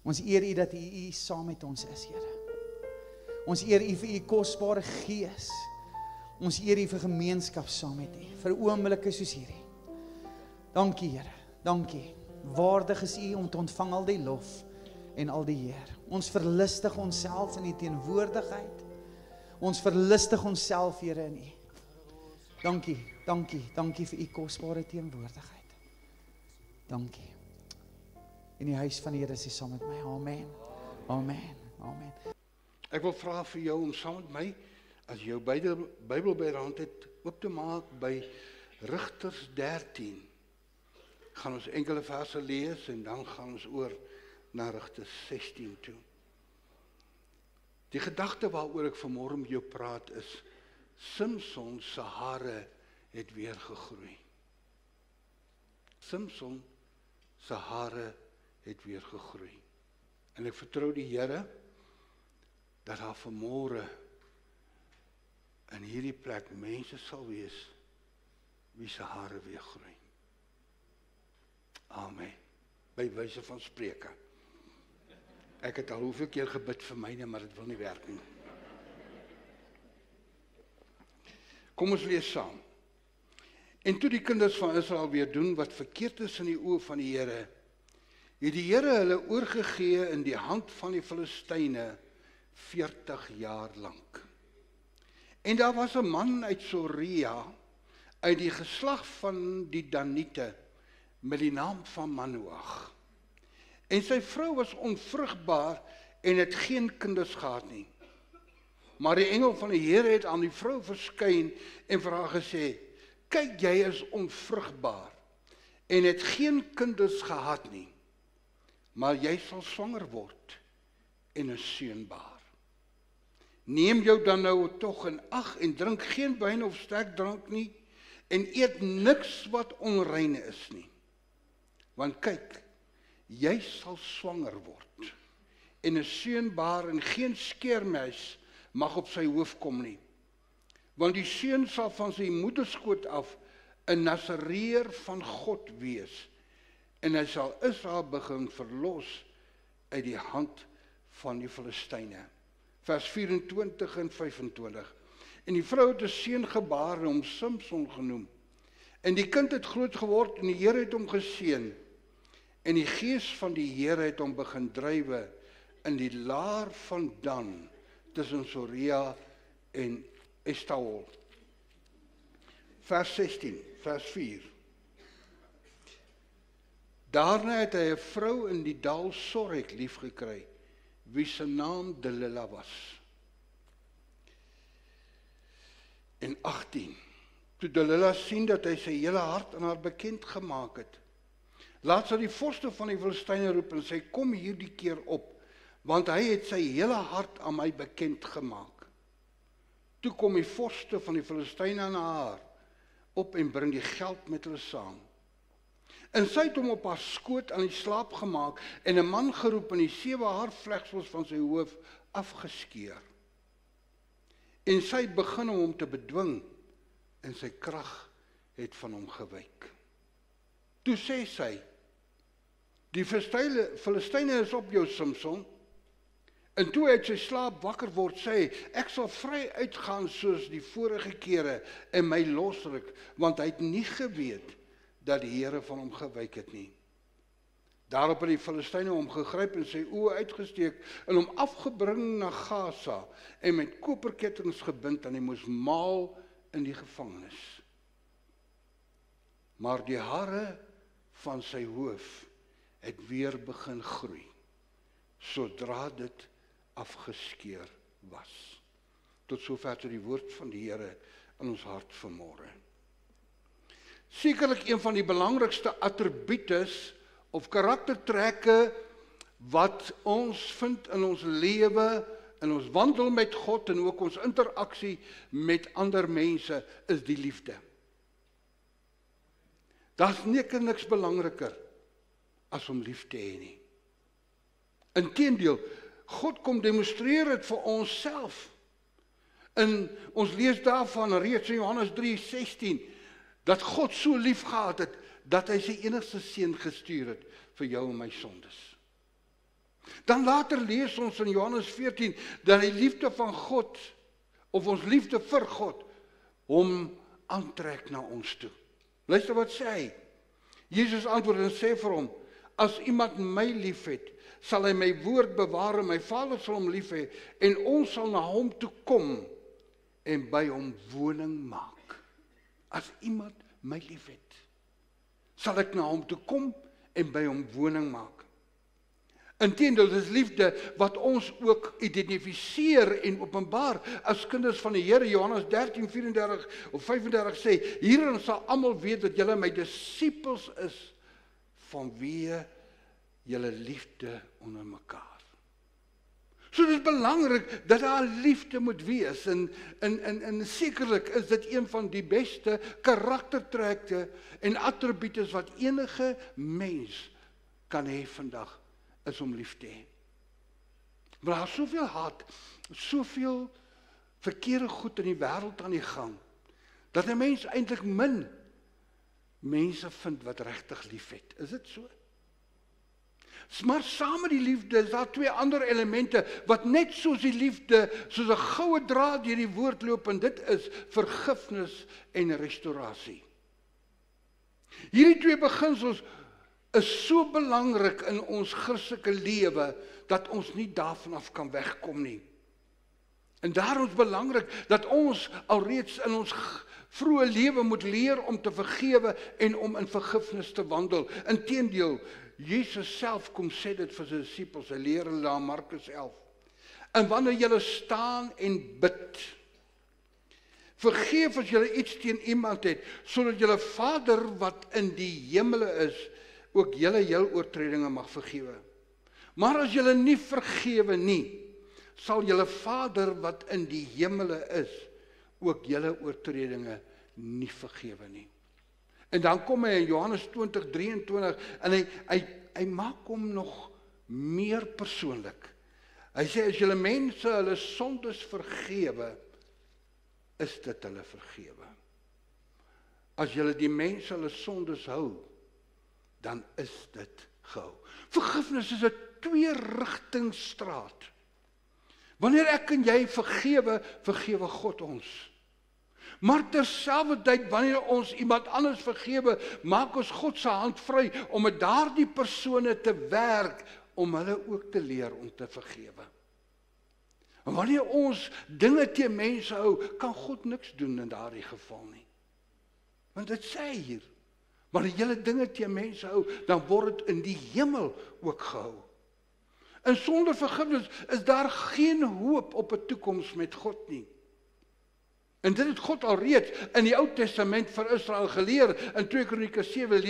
Ons eer U dat U saam met ons is, Here. Ons eer U vir U kosbare Gees. Ons eer U vir gemeenskap saam met U, vir oomblikke soos hierdie. Dankie, Here, dankie. Waardig is U om te ontvang al die lof en al die eer. Ons verlustig onsself in U teenwoordigheid. Ons verlustig onsself, Here, in U. Dankie, dankie, dankie vir U kosbare teenwoordigheid. Dankie. In die huis van die Here is U saam met my. Amen. Amen. Amen. Ek wil vra vir jou om saam met my, as jy jou Bybel by die hand het, oop te maak by Rigters 13. Gaan ons enkele verse lees en dan gaan ons oor na Rigters 16 toe. Die gedagte waaroor ek vanmôre met jou praat is, Samson se hare het weer gegroei. Samson se hare het weer gegroei. En ek vertrou die Here dat daar vanmôre in hierdie plek mense sal wees wie se hare weer groei. Amen. By wyse van spreke. Ek het al hoeveel keer gebid vir myne, maar dit wil nie werk nie. Kom ons lees saam. En toe die kinders van Israel weer doen wat verkeerd is in die oë van die Here, het die Here hulle oorgegee in die hand van die Filistyne 40 jaar lank. En daar was 'n man uit Soria, uit die geslag van die Daniete, met die naam van Manoag. En sy vrou was onvrugbaar en het geen kinders gehad nie. Maar die engel van die Here het aan die vrou verskyn en vir haar gesê, kyk, jy is onvrugbaar en het geen kinders gehad nie, maar jy sal swanger word en 'n seun baar. Neem jou dan nou tog in ag en drink geen wyn of sterk drank nie en eet niks wat onrein is nie. Want kyk, jy sal swanger word en 'n seun baar en geen skeermes mag op sy hoof kom nie. Want die seun sal van sy moederskoot af 'n Nasareër van God wees en hy sal Israel begin verlos uit die hand van die Filistyne. Vers 24 en 25. En die vrou het 'n seun gebaar en hom Samson genoem. En die kind het groot geword en die Here het hom geseën. En die gees van die Here het hom begin drywe in die laar van Dan tussen Soria en Estaol. Vers 16, vers 4. Daarna het hy 'n vrou in die dal Sorek lief gekry, wie se naam Delila was. En 18. Toe Delila sien dat hy sy hele hart aan haar bekend gemaak het, laat sy die vorste van die Filistyne roep en sê, kom hierdie keer op, want hy het sy hele hart aan my bekend gemaak. Toe kom die vorste van die Filistyne na haar op en bring die geld met hulle saam. En sy het hom op haar skoot aan die slaap gemaak en 'n man geroep en die 7 haarvlegsels van sy hoof afgeskeur. En sy het begin om hom te bedwing en sy krag het van hom gewyk. Toe sê sy, die Filistyne is op jou, Samson. En toe uit sy slaap wakker word, sê hy, ek sal vry uitgaan soos die vorige kere en my losruk, want hy het nie geweet dat die Here van hom gewyk het nie. Daarop het die Filistyne hom gegryp en sy oë uitgesteek en hom afgebring na Gaza en met koperkettinge gebind en hy moes maal in die gevangenis. Maar die hare van sy hoof het weer begin groei, sodra dit afgeskeur was. Tot sover tot die woord van die Here in ons hart vanmôre. Sekerlik een van die belangrikste attributes of karaktertrekke wat ons vind in ons lewe, in ons wandel met God en ook ons interaksie met ander mense, is die liefde. Daar's niks belangriker as om lief te hê nie. Inteendeel, God kom demonstreer dit vir onsself. En ons lees daarvan reeds in Johannes 3:16 dat God so lief gehad het dat hy sy enigste seun gestuur het vir jou en my sondes. Dan later lees ons in Johannes 14 dat die liefde van God, of ons liefde vir God, hom aantrek na ons toe. Luister wat sê hy. Jesus antwoord en sê vir hom, as iemand my liefhet, sal hy my woord bewaar en my Vader sal hom lief hê, en ons sal na hom toe kom en by hom woning maak. As iemand my liefhet, sal ek na hom toe kom en by hom woning maak. Inteendeel, dis liefde wat ons ook identifiseer en openbaar as kinders van die Here. Johannes 13:34 of 35 sê, hierin sal almal weet dat julle my disippels is, vanweë julle liefde onder mekaar. So dit is belangrik dat daar liefde moet wees, en sekerlik is dit een van die beste karaktertrekke en attributes wat enige mens kan hê vandag, is om lief te hê. Maar daar is soveel haat, soveel verkeerde goed in die wêreld aan die gang, dat 'n mens eintlik min mense vind wat regtig lief het. Is dit so? Maar saam met die liefde is daar twee ander elemente wat net soos die liefde, soos 'n goue draad deur die woord loop, en dit is vergifnis en restaurasie. Hierdie twee beginsels is so belangrik in ons Christelike lewe, dat ons nie daarvan af kan wegkom nie. En daarom is belangrik dat ons alreeds in ons vroeë lewe moet leer om te vergewe en om in vergifnis te wandel. Inteendeel, Jesus self kom sê dit vir sy disippels, hy leer hulle daar in Markus 11. En wanneer julle staan en bid, vergeef as julle iets teen iemand het, sodat julle Vader wat in die hemele is, ook julle heel oortredinge mag vergewe. Maar as julle nie vergewe nie, sal julle Vader wat in die hemele is, ook julle oortredinge nie vergewe nie. En dan kom hy in Johannes 20:23 en hy maak hom nog meer persoonlik. Hy sê, as julle mense hulle sondes vergewe, is dit hulle vergewe. As julle die mense hulle sondes hou, dan is dit gehou. Vergifnis is 'n twee-rigtingstraat. Wanneer ek en jy vergewe, vergewe God ons. Maar terselfdertyd, wanneer ons iemand anders vergewe, maak ons God se hand vry om met daardie persone te werk, om hulle ook te leer om te vergewe. En wanneer ons dinge teen mense hou, kan God niks doen in daardie geval nie. Want dit sê hier, wanneer jy dinge teen mense hou, dan word dit in die hemel ook gehou. En sonder vergifnis is daar geen hoop op 'n toekoms met God nie. En dit het God alreeds in die Ou Testament vir Israel geleer. In 2 Kronieke 7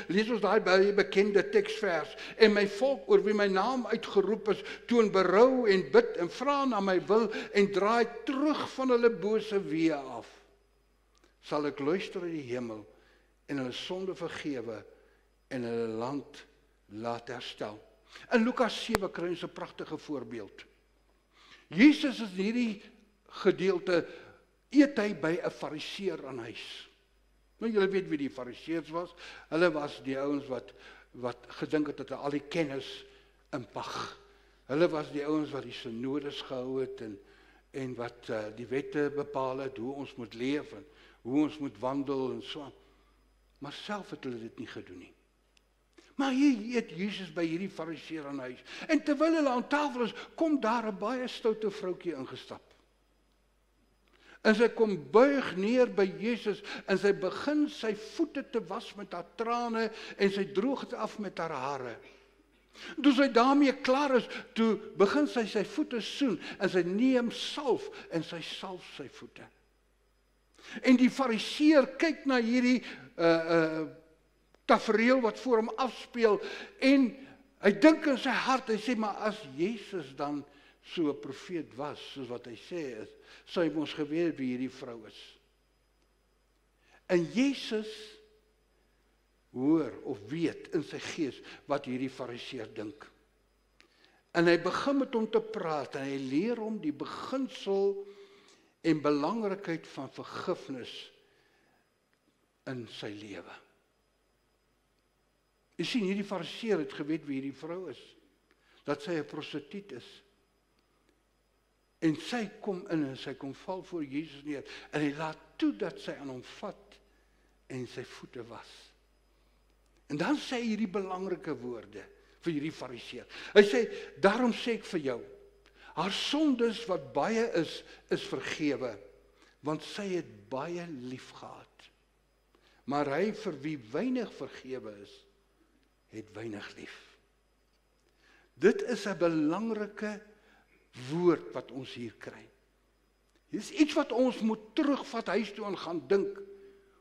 lees ons daai baie bekende teksvers. En my volk oor wie my naam uitgeroep is, toon berou en bid en vra na my wil en draai terug van hulle bose weë af. Sal ek luister in die hemel en hulle sonde vergewe en hulle land laat herstel. In Lukas 7 kry ons 'n pragtige voorbeeld. Jesus is in hierdie gedeelte eet hy by 'n fariseer aan huis. Nou julle weet wie die fariseërs was. Hulle was die ouens wat gedink het dat hulle al die kennis inpag. Hulle was die ouens wat die synodes gehou het en wat die wette bepaal het, hoe ons moet leef en hoe ons moet wandel en so. Maar self het hulle dit nie gedoen nie. Maar hier eet Jesus by hierdie fariseer aan huis. En terwyl hulle aan tafel is, kom daar 'n baie stoute vroutjie ingestap. En sy kom buig neer by Jesus en sy begin sy voete te was met haar trane en sy droog dit af met haar hare. Toe sy daarmee klaar is, toe begin sy sy voete soen en sy neem salf en sy salf sy voete. En die fariseer kyk na hierdie tafereel wat voor hom afspeel en hy dink in sy hart, hy sê, maar as Jesus dan so 'n profeet was, soos wat hy sê is, sou hy ons geweet wie hierdie vrou is. En Jesus hoor of weet in sy gees wat hierdie fariseer dink. En hy begin met hom te praat en hy leer hom die beginsel en belangrikheid van vergifnis in sy lewe. Jy sien, hierdie fariseer het geweet wie hierdie vrou is. dat sy 'n prostituut is. En sy kom in en sy kom val voor Jesus neer en hy laat toe dat sy aan hom vat en sy voete was. En dan sê hy hierdie belangrike woorde vir hierdie fariseer. Hy sê, daarom sê ek vir jou, haar sondes wat baie is vergewe, want sy het baie lief gehad. Maar hy vir wie weinig vergewe is, het weinig lief. Dit is 'n belangrike woord wat ons hier kry. Dit is iets wat ons moet terugvat huis toe en gaan dink.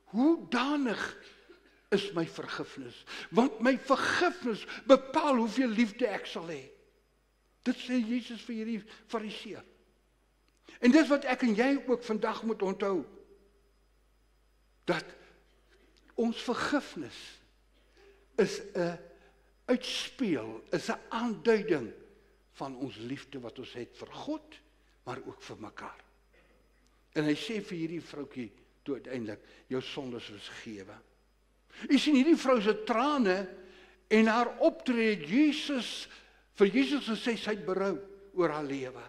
Hoe danig is my vergifnis? Want my vergifnis bepaal hoeveel liefde ek sal hê. Dit sê Jesus vir hierdie fariseer. En dis wat ek en jy ook vandag moet onthou. Dat ons vergifnis is 'n uitspeel, is 'n aanduiding van ons liefde wat ons het vir God, maar ook vir mekaar. En hy sê vir hierdie vroutjie toe uiteindelik, jou sondes is vergewe. U sien hierdie vrou se trane en haar optrede, vir Jesus gesê sy het berou oor haar lewe.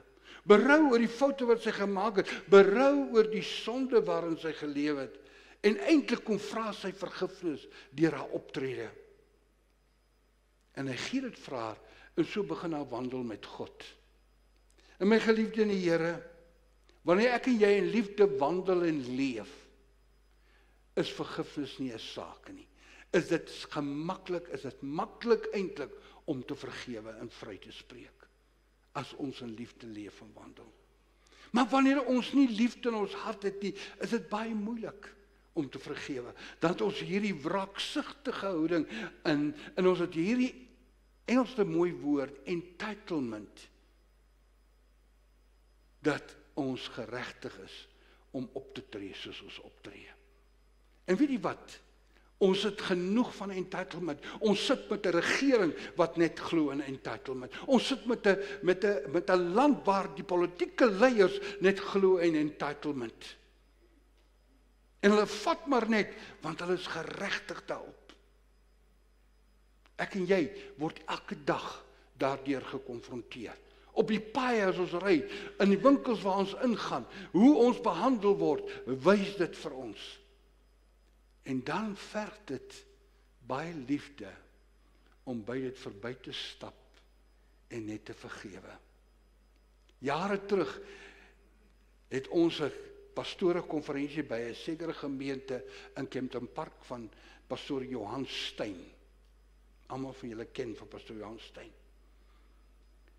Berou oor die foute wat sy gemaak het, berou oor die sonde waarin sy geleef het. En eintlik kom vra sy vergifnis deur haar optrede. En hy gee dit vir haar en so begin haar wandel met God. En my geliefde in die Here, wanneer ek en jy in liefde wandel en leef, is vergifnis nie 'n saak nie. Is dit gemaklik, is dit maklik eintlik om te vergewe en vry te spreek, as ons in liefde leef en wandel. Maar wanneer ons nie liefde in ons hart het nie, is dit baie moeilik om te vergewe. Dan het ons hierdie wraaksugtige houding en ons het hierdie Engelse mooi woord, entitlement, dat ons geregtig is om op te tree soos ons optree. En weet jy wat? Ons het genoeg van entitlement. Ons sit met 'n regering wat net glo in entitlement. Ons sit met 'n land waar die politieke leiers net glo in entitlement. En hulle vat maar net, want hulle is geregtig daarop. Ek en jy word elke dag daardeur gekonfronteer. Op die paaie as ons ry, in die winkels waar ons ingaan, hoe ons behandel word, wys dit vir ons. En dan verg dit baie liefde om by dit verby te stap en net te vergewe. Jare terug het ons 'n pastorekonferensie by 'n sekere gemeente in Kempton Park van pastoor Johan Steyn. Almal van julle ken van pastoor Johan Steyn.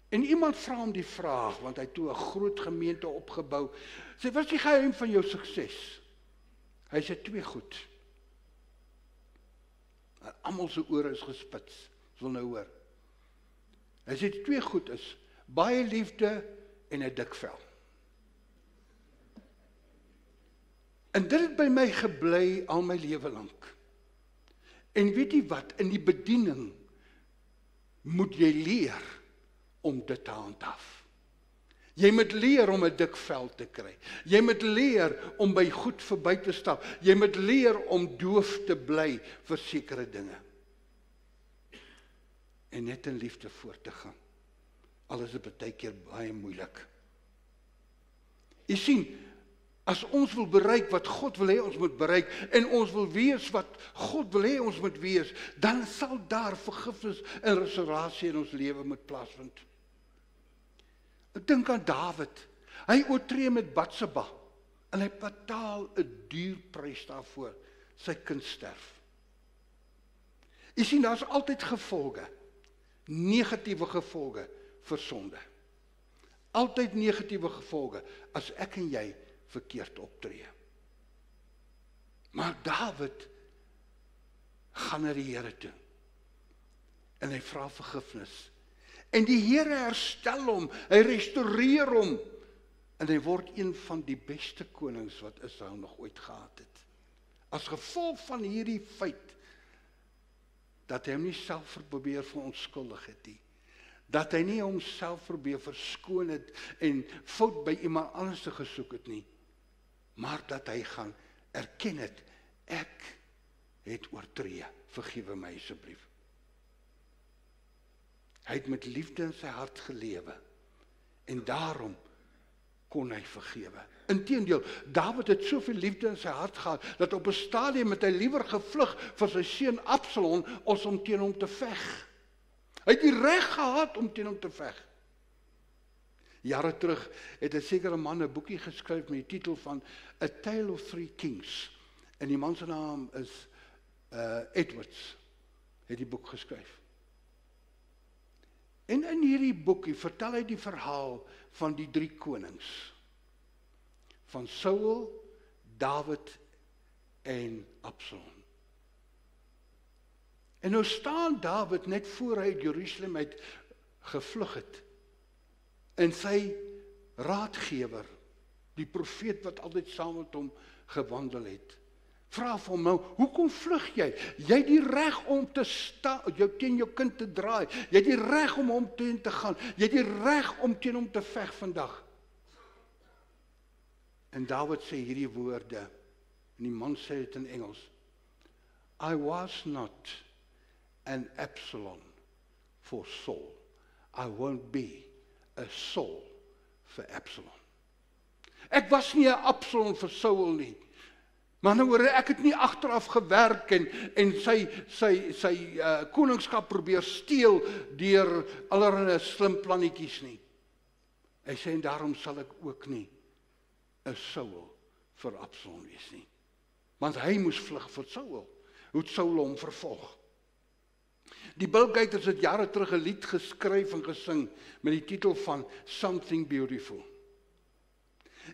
En iemand vra hom die vraag, want hy het toe 'n groot gemeente opgebou. Sê, wat is die geheim van jou sukses? Hy sê 2 goed. Almal se ore is gespits. Ons wil nou hoor. Hy sê 2 goed is baie liefde en 'n dik vel. En dit het by my gebly al my lewe lank. En weet jy wat, in die bediening moet jy leer om dit te handhaaf. Jy moet leer om 'n dik vel te kry. Jy moet leer om by goed verby te stap. Jy moet leer om doof te bly vir sekere dinge. En net in liefde voort te gaan. Al is dit baie keer baie moeilik. Jy sien, as ons wil bereik wat God wil hê ons moet bereik, en ons wil wees wat God wil hê ons moet wees, dan sal daar vergifnis en restaurasie in ons lewe moet plaasvind. Ek dink aan Dawid. Hy oortree met Batseba en hy betaal 'n duur prys daarvoor. Sy kind sterf. Jy sien, daar's altyd gevolge, negatiewe gevolge vir sonde. Altyd negatiewe gevolge as ek en jy verkeerd optree. Maar Dawid gaan na die Here toe en hy vra vergifnis. En die Here herstel hom, hy restoreer hom en hy word een van die beste konings wat Israel nog ooit gehad het. As gevolg van hierdie feit dat hy hom nie self probeer verontskuldig het nie, dat hy nie homself probeer verskoon het en fout by iemand anders te gesoek het nie, maar dat hy gaan erken het, ek het oortree, vergewe my asseblief. Hy het met liefde in sy hart gelewe. En daarom kon hy vergewe. Inteendeel, Dawid het soveel liefde in sy hart gehad, dat op 'n stadium het hy liewer gevlug vir sy seun Absalom, as om teen hom te veg. Hy het die reg gehad om teen hom te veg. Jare terug het 'n sekere man 'n boekie geskryf met die titel van A Tale of Three Kings. En die man se naam is Edwards, het die boek geskryf. En in hierdie boekie vertel hy die verhaal van die 3 konings. Van Saul, Dawid en Absalom. En nou staan Dawid net voor hy uit Jerusalem uit gevlug het. En sy raadgewer, die profeet wat altyd saam met hom gewandel het, vra vir hom nou, hoekom vlug jy? Jy het die reg om te staan, teen jou kind te draai. Jy het die reg om hom teen te gaan. Jy het die reg om teen hom te veg vandag. En Dawid sê hierdie woorde, en die man sê dit in Engels. I was not an Absalom for Saul. I won't be a Saul for Absalom. Ek was nie 'n Absalom vir Saul nie. Maar nou hoor ek het nie agteraf gewerk en sy koningskap probeer steel deur allerlei slim plannetjies nie. Hy sê en daarom sal ek ook nie 'n Saul vir Absalom wees nie. Want hy moes vlug vir Saul. Hoe het Saul hom vervolg? Die Bill Gators het jare terug 'n lied geskryf en gesing met die titel van Something Beautiful.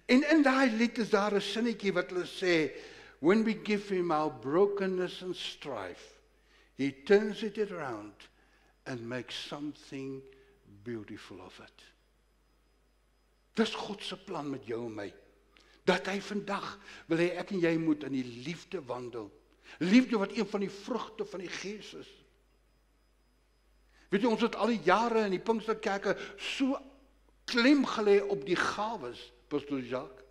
En in daai lied is daar 'n sinnetjie wat hulle sê, when we give him our brokenness and strife, he turns it around and makes something beautiful of it. Dis God se plan met jou en my. Dat hy vandag wil hê ek en jy moet in die liefde wandel. Liefde wat een van die vrugte van die Gees is. Weet jy, ons het al die jare in die Pinksterkerke so klem gelê op die gawes, Pastor Jacques.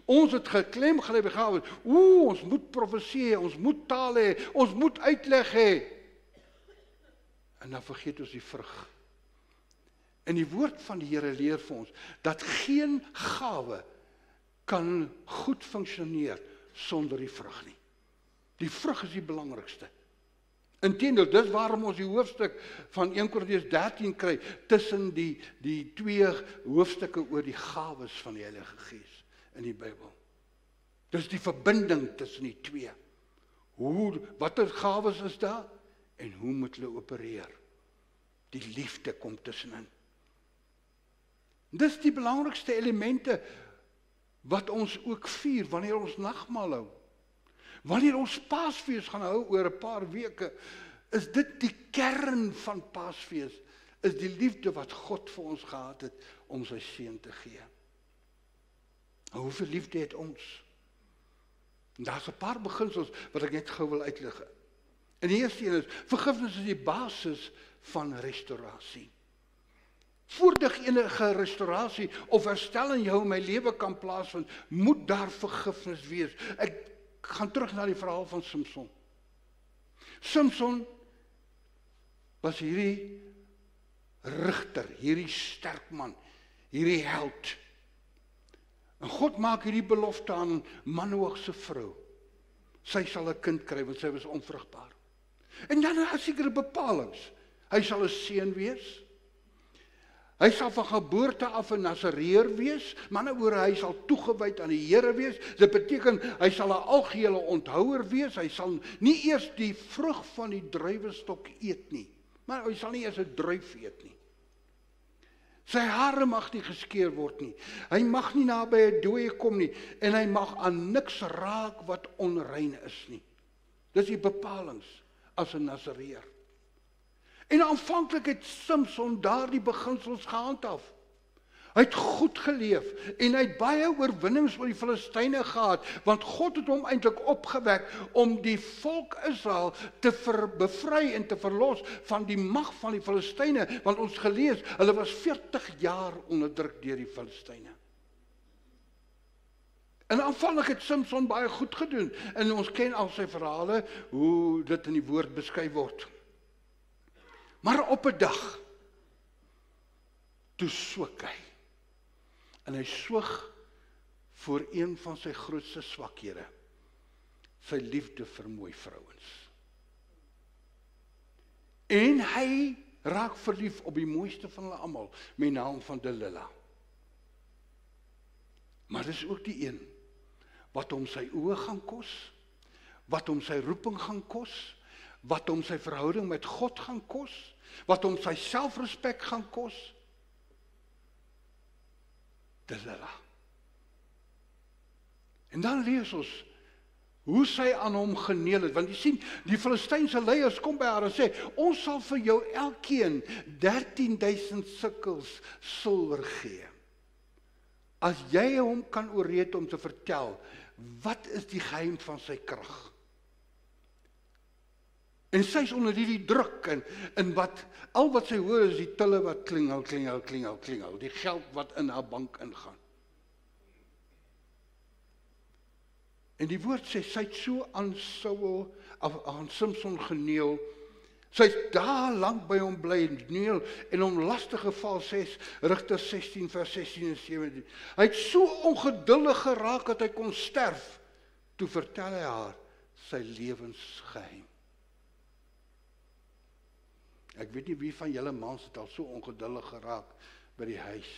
Ons het geklem gelê by gawes. Ons moet profeseer, ons moet taal hê, ons moet uitleg hê. En dan vergeet ons die vrug. En die woord van die Here leer vir ons dat geen gawe kan goed funksioneer sonder die vrug nie. Die vrug is die belangrikste. Inteendeel, dis waarom ons die hoofstuk van 1 Korintiërs 13 kry tussen die 2 hoofstukke oor die gawes van die Heilige Gees in die Bybel. Dis die verbinding tussen die 2. Watter gawes is daar en hoe moet hulle opereer? Die liefde kom tussenin. Dis die belangrikste elemente wat ons ook vier wanneer ons nagmaal hou. Wanneer ons Paasfees gaan hou oor 'n paar weke, is dit die kern van Paasfees, is die liefde wat God vir ons gehad het om sy seun te gee. En hoeveel liefde het ons? En daar's 'n paar beginsels wat ek net gou wil uitlig. En die eerste een is, vergifnis is die basis van restaurasie. Voordat enige restaurasie of herstel in jou en my lewe kan plaasvind, moet daar vergifnis wees. Ek gaan terug na die verhaal van Samson. Samson was hierdie rigter, hierdie sterk man, hierdie held. En God maak hierdie belofte aan Manoag se vrou. Sy sal 'n kind kry want sy was onvrugbaar. En dan het hy sekere bepalinge. Hy sal 'n seun wees. Hy sal van geboorte af 'n Nasareër wees, maar nou oor hy sal toegewyd aan die Here wees. Dit beteken hy sal 'n algehele onthouer wees. Hy sal nie eers die vrug van die druiwestok eet nie, maar hy sal nie eers 'n druif eet nie. Sy hare mag nie geskeur word nie. Hy mag nie naby 'n dooie kom nie en hy mag aan niks raak wat onrein is nie. Dis die bepalinge as 'n Nasareër. En aanvanklik het Samson daardie beginsels gehandhaaf. Hy het goed geleef en hy het baie oorwinnings oor die Filistyne gehad, want God het hom eintlik opgewek om die volk Israel te bevry en te verlos van die mag van die Filistyne, want ons gelees, hulle was 40 jaar onderdruk deur die Filistyne. En aanvanklik het Samson baie goed gedoen, en ons ken al sy verhale, hoe dit in die woord beskryf word. Maar op 'n dag toe swik hy. En hy swig voor een van sy grootste swakhede, sy liefde vir mooi vrouens. En hy raak verlief op die mooiste van hulle almal, met naam van Delilah. Maar dis ook die een, wat hom sy oë gaan kos, wat hom sy roeping gaan kos, wat hom sy verhouding met God gaan kos, wat hom sy selfrespek gaan kos, Delilah. En dan lees ons hoe sy aan hom geneel het, want jy sien, die Filistynse leiers kom by haar en sê, ons sal vir jou elkeen 13,000 sikkels silwer gee. As jy hom kan ooreed om te vertel, wat is die geheim van sy krag? En sy is onder die druk, en al wat sy hoor is die tille wat klingel, klingel, klingel, klingel, die geld wat in haar bank ingaan. En die woord sê, sy het so aan Samson geneel, sy het daar lang by hom bly neel, en hom lastig geval, Rigters 16 vers 16 en 17. Hy het so ongeduldig geraak, dat hy kon sterf, toe vertel hy haar sy lewensgeheim. Ek weet nie wie van julle mans het al so ongeduldig geraak by die huis,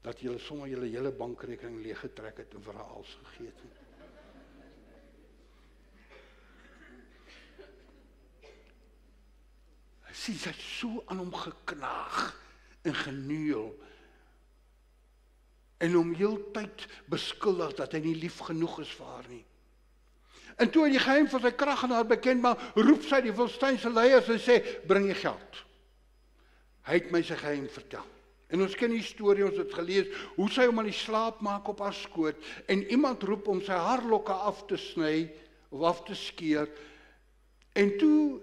dat julle sommer julle hele bankrekening leeggetrek het en vir haar als gegeet het. Sy het so aan hom geknaag en geneel, en hom heeltyd beskuldig dat hy nie lief genoeg is vir haar nie. En toe hy die geheim van sy krag aan haar bekend maak, roep sy die Filistynse leiers en sê, bring jy geld. Hy het my sy geheim vertel. En ons ken die storie, ons het gelees, hoe sy hom aan die slaap maak op haar skoot, en iemand roep om sy haarlokke af te sny, of af te skeer, en toe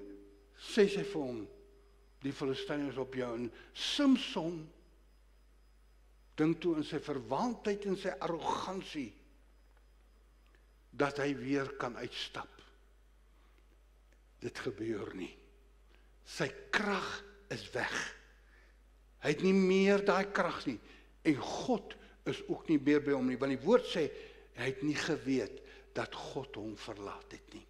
sê sy vir hom, die Filistyn is op jou, en Samson dink toe in sy verwaandheid en sy arrogansie, dat hy weer kan uitstap. Dit gebeur nie. Sy krag is weg. Hy het nie meer daai krag nie, en God is ook nie meer by hom nie, want die woord sê, hy het nie geweet, dat God hom verlaat het nie.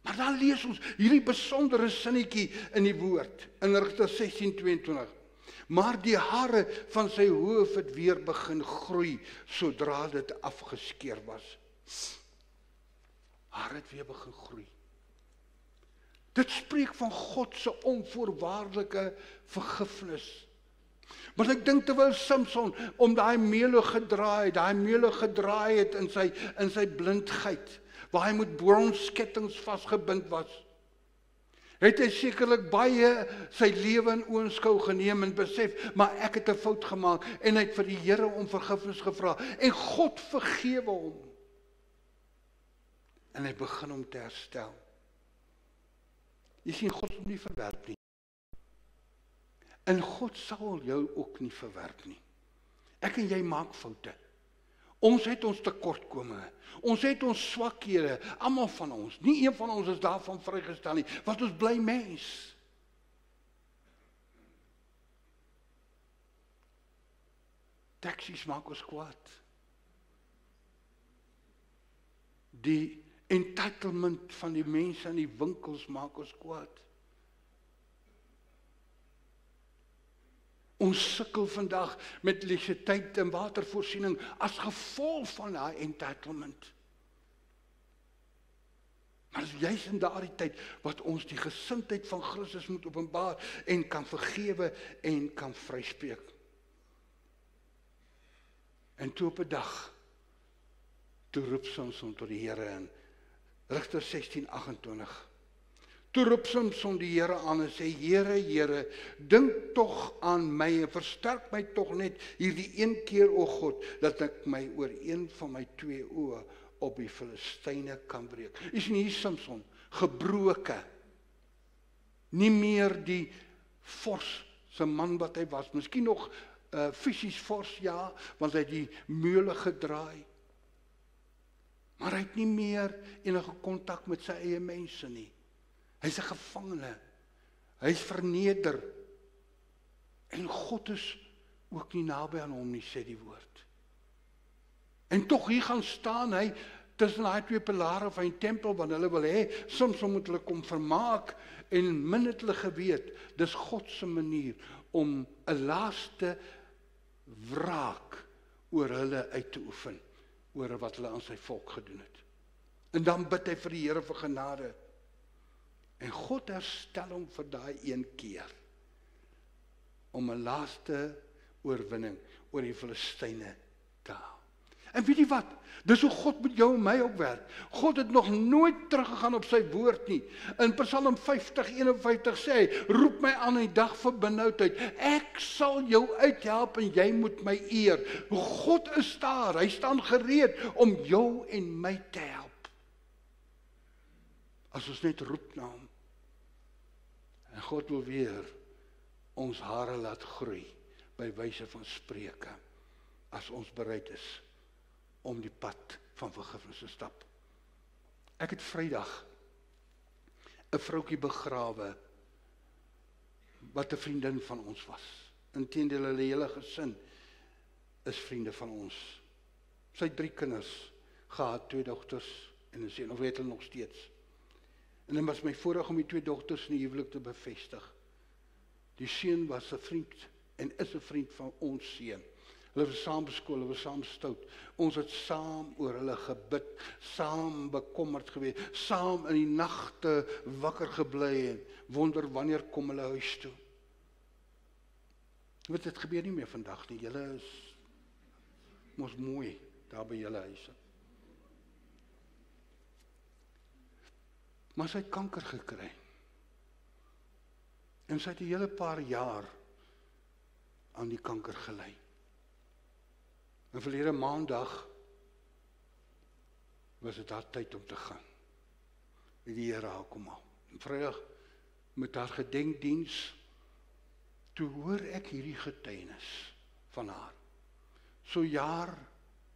Maar dan lees ons hierdie besondere sinnetjie in die woord, in Rigters 16:22. Maar die hare van sy hoof het weer begin groei, sodra dit afgeskeer was. Hare het weer begin groei. Dit spreek van God se onvoorwaardelike vergifnis. Maar ek dink terwyl Samson om daai meule gedraai het in sy blindheid, waar hy met bronskettinge vasgebind was, het hy sekerlik baie sy lewe in oënskou geneem en besef, maar ek het 'n fout gemaak, en hy het vir die Here om vergifnis gevra, en God vergewe hom. En hy begin hom te herstel. Jy sien, God hom nie verwerp nie. En God sal jou ook nie verwerp nie. Ek en jy maak foute. Ons het ons tekortkominge. Ons het ons swakhede, almal van ons. Nie een van ons is daarvan vrygestel nie, want ons bly mens. Taksies maak ons kwaad. Die entitlement van die mense in die winkels maak ons kwaad. Ons sukkel vandag met elektrisiteit en watervoorsiening as gevolg van daai entitlement. Maar dit is juis in daardie tyd wat ons die gesindheid van Christus moet openbaar en kan vergewe en kan vryspreek. En toe op 'n dag, toe roep Samson tot die Here in Rigters 16:28. Toe roep Samson die Here aan en sê, Here, Here, dink tog aan my en versterk my tog net hierdie een keer, o God, dat ek my oor een van my 2 oë op die Filistyne kan breek. Is nie Samson gebroke, nie meer die forse man wat hy was, miskien nog fisies fors, ja, want hy het die meule gedraai. Maar hy het nie meer enige kontak met sy eie mense nie. Hy's 'n gevangene Hy is verneder. En God is ook nie naby aan hom nie, sê die woord. En tog hier gaan staan hy tussen daai twee pilare van die tempel, want hulle wil hê, Samson moet hulle kom vermaak, en min het hulle geweet, dis God se manier om 'n laaste wraak oor hulle uit te oefen, oor wat hulle aan sy volk gedoen het. En dan bid hy vir die Here vir genade. En God herstel hom vir daai een keer, om 'n laaste oorwinning oor die Filistyne te haal. En weet jy wat? Dis hoe God met jou en my ook werk. God het nog nooit teruggegaan op sy woord nie. In Psalm 50:51 sê hy, roep my aan in die dag van benoudheid. Ek sal jou uithelp en jy moet my eer. God is daar, hy staan gereed om jou en my te help. As ons net roep na hom. En God wil weer ons hare laat groei, by wyse van Spreuke, as ons bereid is om die pad van vergifnis te stap. Ek het Vrydag 'n vroutjie begrawe, wat 'n vriendin van ons was. Inteendeel, hulle hele gesin is vriende van ons. Sy het 3 kinders gehad, 2 dogters en 'n seun, of het hulle nog steeds. En dit was my voorreg om die 2 dogters in die huwelik te bevestig. Die seun was 'n vriend en is 'n vriend van ons seun. Hulle was saam beskool, hulle was saam stout. Ons het saam oor hulle gebid, saam bekommerd gewees, saam in die nagte wakker gebly en wonder wanneer kom hulle huis toe. Weet, dit gebeur nie meer vandag nie. Julle is mos mooi daar by julle huise. Maar sy het kanker gekry. En sy het 'n hele paar jaar aan die kanker gely. En verlede maandag was dit haar tyd om te gaan. Die Here haar kom haal. En Vrydag met haar gedenkdiens, toe hoor ek hierdie getuienis van haar. So jaar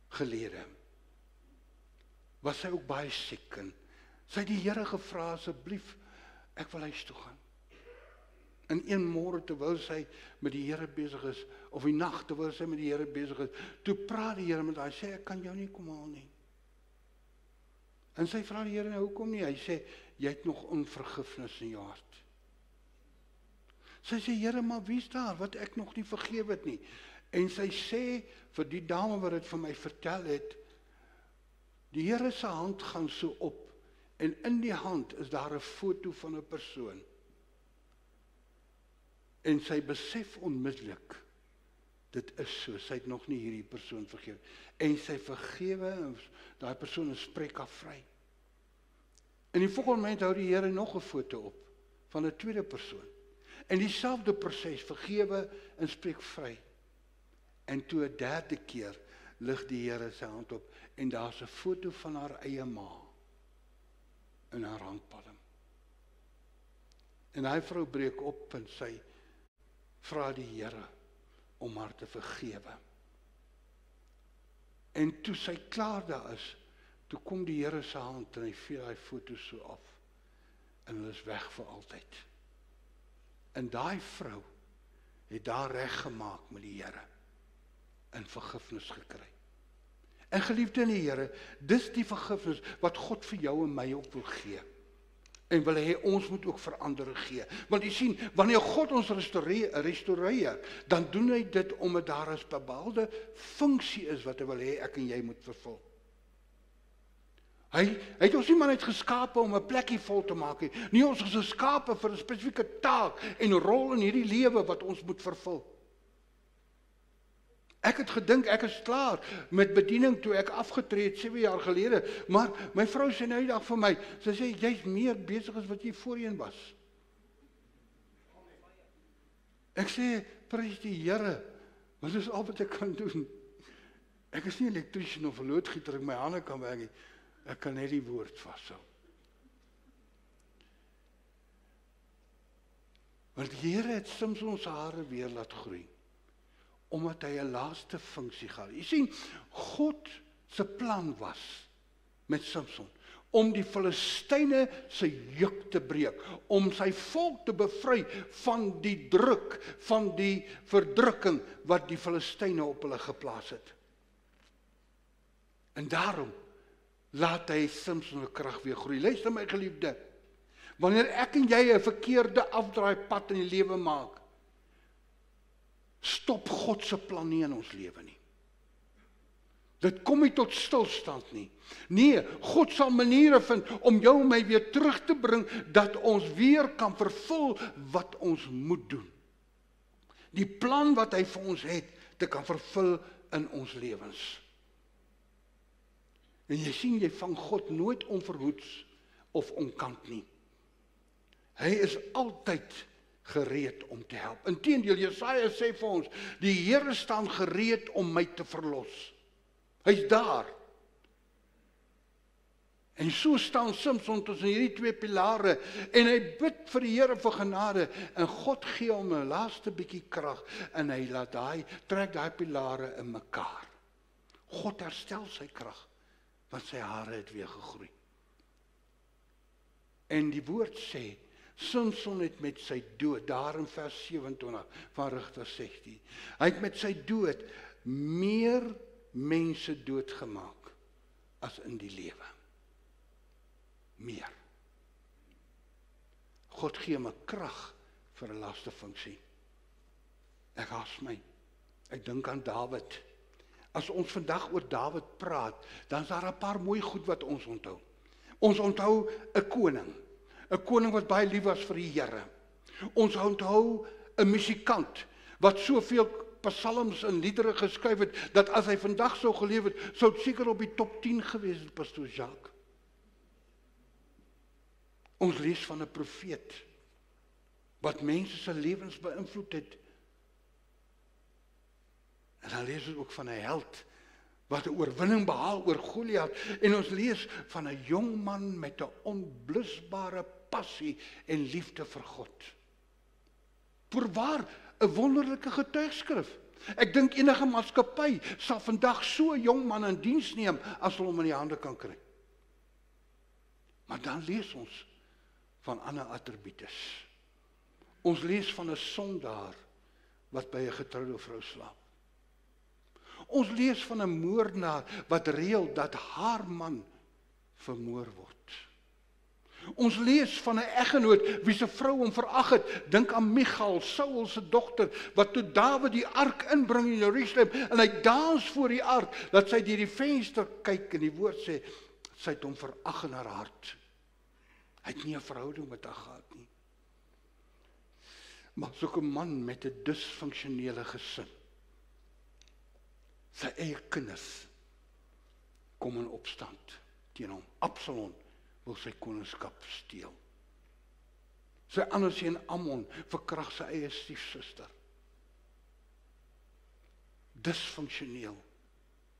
gelede was sy ook baie siek en sy het die Here gevra, asseblief, ek wil huis toe gaan. En een môre terwyl sy met die Here besig is, of die nag terwyl sy met die Here besig is, toe praat die Here met haar, sê, ek kan jou nie kom haal nie. En sy vra die Here, hoekom nie? Hy sê, jy het nog onvergifnis in jou hart. Sy sê, Here, maar wie is daar, wat ek nog nie vergewe het nie? En sy sê, vir die dame wat dit vir my vertel het, die Here se hand gaan so op, en in die hand is daar 'n foto van 'n persoon. En sy besef onmiddellik, dit is so, sy het nog nie hierdie persoon vergewe. En sy vergewe, en daai persoon spreek haar vry. In die volgende moment hou die Here nog 'n foto op, van 'n tweede persoon. En dieselfde proses, vergewe en spreek vry. En toe 'n derde keer, lig die Here sy hand op, en daar's 'n foto van haar eie ma, in haar handpalm. En hy vrou breek op, en sy vra die Here om haar te vergewe. En toe sy klaar daar is, toe kom die Here se hand en hy vee daai foto's so af. En hulle is weg vir altyd. En daai vrou het daar reg gemaak met die Here en vergifnis gekry. En geliefde in die Here, dis die vergifnis wat God vir jou en my ook wil gee. En wil hy ons moet ook verander gee. Want jy sien, wanneer God ons restoreer, dan doen hy dit omdat daar 'n bepaalde funksie is wat hy wil hê ek en jy moet vervul. Hy het ons nie maar net geskape om 'n plekkie vol te maak nie. Nie, ons is geskape vir 'n spesifieke taak en rol in hierdie lewe wat ons moet vervul. Ek het gedink ek is klaar met bediening toe ek afgetree het 7 jaar gelede, maar my vrou sê nou die dag vir my, sy sê jy's meer besig as wat jy voorheen was. Ek sê, prys die Here, want dit is al wat ek kan doen. Ek is nie elektriesien of 'n loodgieter, ek my hande kan werk nie. Ek kan net die woord vashou. Want die Here het Samson se hare weer laat groei, omdat hy 'n laaste funksie gehad. Jy sien, God se plan was met Samson om die Filistyne se juk te breek, om sy volk te bevry van die druk, van die verdrukking wat die Filistyne op hulle geplaas het. En daarom laat hy Samson se krag weer groei. Luister my geliefde, wanneer ek en jy 'n verkeerde afdraai pad in die lewe maak, stop God se plan nie in ons lewe nie. Dit kom nie tot stilstand nie. Nee, God sal maniere vind om jou en my weer terug te bring, dat ons weer kan vervul wat ons moet doen. Die plan wat hy vir ons het, te kan vervul in ons lewens. En jy sien, jy vang God nooit onverhoeds of onkant nie. Hy is altyd gereed om te help. Inteendeel, Jesaja sê vir ons, die Here staan gereed om my te verlos. Hy's daar. En so staan Samson tussen hierdie twee pilare, en hy bid vir die Here vir genade, en God gee hom 'n laaste bietjie krag, en hy trek daai pilare in mekaar. God herstel sy krag, want sy hare het weer gegroei. En die woord sê, Samson het met sy dood, daar in vers 27 van Rigter 16, hy het met sy dood meer mense doodgemaak as in die lewe. Meer. God gee my krag vir 'n laaste funksie. Ek haas my. Ek dink aan Dawid. As ons vandag oor Dawid praat, dan is daar 'n paar mooi goed wat ons onthou. Ons onthou 'n koning wat baie lief was vir die Here. Ons onthou 'n musikant wat soveel psalms en liedere geskryf het, dat as hy vandag sou geleef het, sou dit seker op die top 10 gewees het, Pastoor Jacques. Ons lees van 'n profeet wat mense se lewens beïnvloed het. En dan lees ons ook van 'n held wat 'n oorwinning behaal oor Goliat, en ons lees van 'n jong man met 'n onblusbare passie en liefde vir God. Voorwaar 'n wonderlike getuigskrif. Ek dink enige maatskappy sal vandag so 'n jong man in diens neem as hulle hom in die hande kan kry. Maar dan lees ons van ander attributes. Ons lees van 'n sondaar wat by 'n getroude vrou slaap. Ons lees van 'n moordenaar wat reël dat haar man vermoor word. Ons lees van 'n eggenoot wie se vrou hom verag het. Dink aan Michal, Saul se dogter, wat toe Dawid die ark inbring in Jerusalem, en hy dans voor die ark, dat sy deur die venster kyk, en die woord sê, sy het hom verag in haar hart. Hy het nie 'n verhouding met haar gehad nie. Maar so 'n man met 'n disfunksionele gesin, sy eie kinders kom in opstand teen hom. Absalom wil sy koningskap steel. Sy ander seun Amnon verkrag sy eie stiefsuster. Disfunksioneel,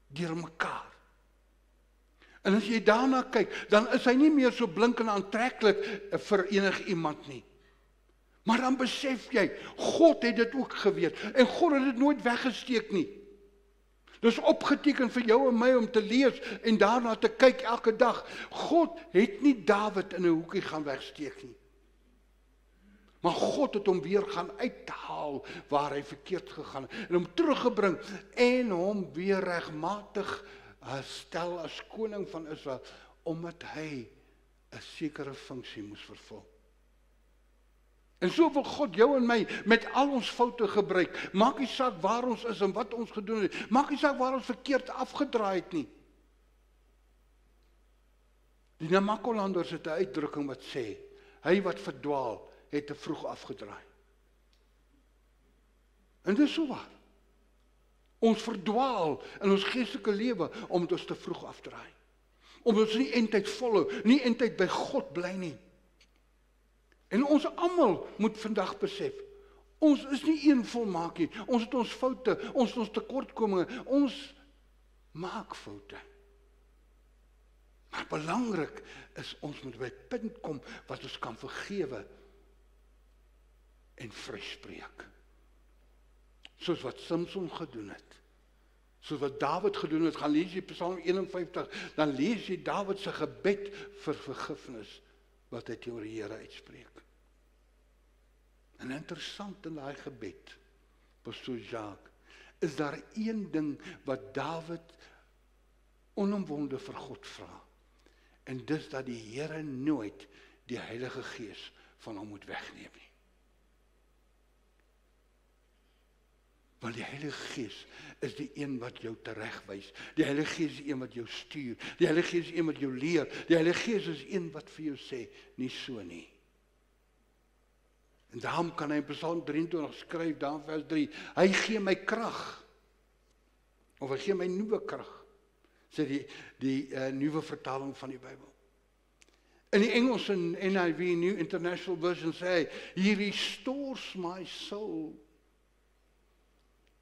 deur mekaar. En as jy daarna kyk, dan is hy nie meer so blink en aantreklik vir enige iemand nie. Maar dan besef jy, God het dit ook geweet, en God het dit nooit weggesteek nie. Dis opgeteken vir jou en my om te lees en daarna te kyk elke dag. God het nie Dawid in 'n hoekie gaan wegsteek nie. Maar God het hom weer gaan uithaal waar hy verkeerd gegaan het, en hom teruggebring en hom weer regmatig stel as koning van Israel, omdat hy 'n sekere funksie moes vervul. En so wil God jou en my met al ons foute gebruik. Maak nie saak waar ons is en wat ons gedoen het. Maak nie saak waar ons verkeerd afgedraai het nie. Die Namakolanders het 'n uitdrukking wat sê, hy wat verdwaal, het te vroeg afgedraai. En dit is so waar. Ons verdwaal in ons geestelike lewe omdat ons te vroeg afdraai. Omdat ons nie eintlik volhou, nie eintlik by God bly nie. En ons almal moet vandag besef, ons is nie een volmaak nie. Ons het ons foute, ons het ons tekortkominge, ons maak foute. Maar belangrik is, ons moet by 'n punt kom wat ons kan vergewe en vryspreek. Soos wat Samson gedoen het, Soos wat Dawid gedoen het, gaan lees jy Psalm 51, dan lees jy Dawid se gebed vir vergifnis, wat hy teenoor die Here uitspreek. En interessant in daai gebed, Pastor Jacques, is daar een ding wat Dawid onomwonde vir God vra. En dis dat die Here nooit die Heilige Gees van hom moet wegneem nie. Want die Heilige Gees is die een wat jou teregwys. Die Heilige Gees is die een wat jou stuur. Die Heilige Gees is die een wat jou leer. Die Heilige Gees is een wat vir jou sê, nie so nie. En daarom kan hy in Psalm 23 skryf, daar vers 3, hy gee my krag. Of hy gee my nuwe krag, sê die nuwe vertaling van die Bybel. In die Engels en NIV, New International Version, sê he restores my soul.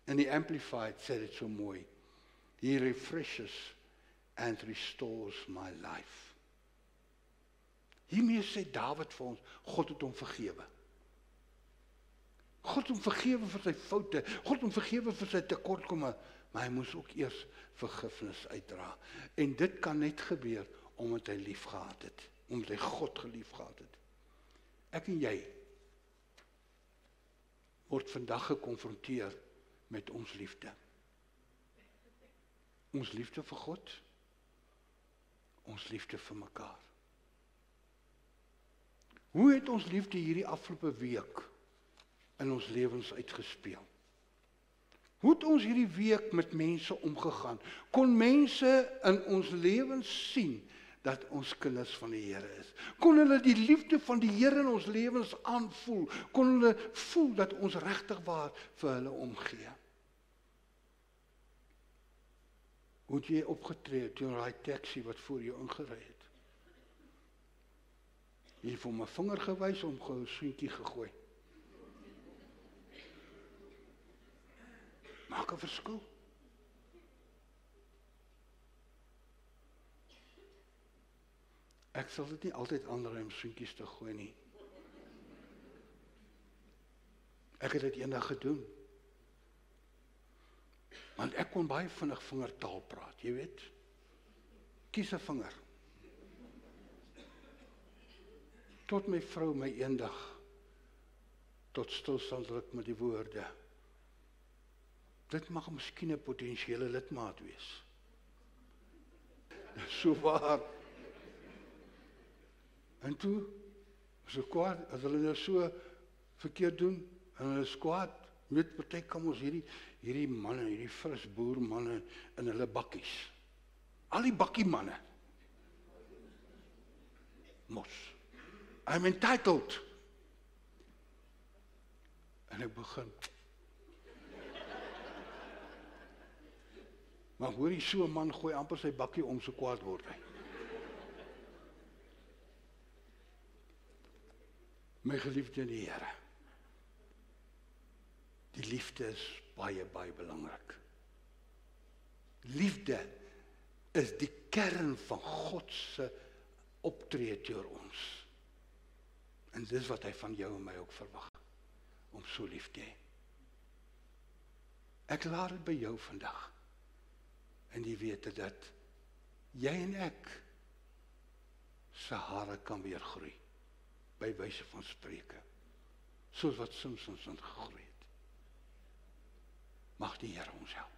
En die Amplified sê dit so mooi, he refreshes and restores my life. Hiermee sê Dawid vir ons, God het hom vergewe. God hom vergewe vir sy foute, God hom vergewe vir sy tekortkomme, maar hy moes ook eers vergifnis uitdra. En dit kan net gebeur, omdat hy lief gehad het, omdat hy God gelief gehad het. Ek en jy word vandag gekonfronteer met ons liefde. Ons liefde vir God, ons liefde vir mekaar. Hoe het ons liefde hierdie afgelope week in ons lewens uitgespeel? Hoe het ons hierdie week met mense omgegaan? Kon mense in ons lewens sien dat ons kinders van die Here is? Kon hulle die liefde van die Here in ons lewens aanvoel? Kon hulle voel dat ons regtig waar vir hulle omgee? Hoe het jy opgetree teenoor daai taxi wat voor jou ingery het? Jy het vir my vinger gewys om 'n soentjie gegooi. Maak 'n verskil. Ek sal dit nie altyd aanraai om soentjies te gooi nie. Ek het dit eendag gedoen. Want ek kon baie vinnig vingertaal praat, jy weet. Kies 'n vinger. Tot my vrou my eendag tot stilstand druk met die woorde. Dit mag miskien 'n potensiële lidmaat wees. So waar. En toe, so kwaad, as hulle nou so verkeerd doen, en hulle is kwaad, weet party kom ons hierdie manne, hierdie fris boermanne in hulle bakkies. Al die bakkie manne. Mos. I'm entitled. En ek begin. Maar hoor jy, so 'n man gooi amper sy bakkie om, so kwaad word hy. My geliefde in die Here. Die liefde is baie, baie belangrik. Liefde is die kern van God se optrede teenoor ons. En dis wat hy van jou en my ook verwag, om so lief te hê. Ek laat dit by jou vandag. En die wete dat jy en ek se hare kan weer groei, by wyse van spreuke, soos wat Samson gegroei het. Mag die Here ons help.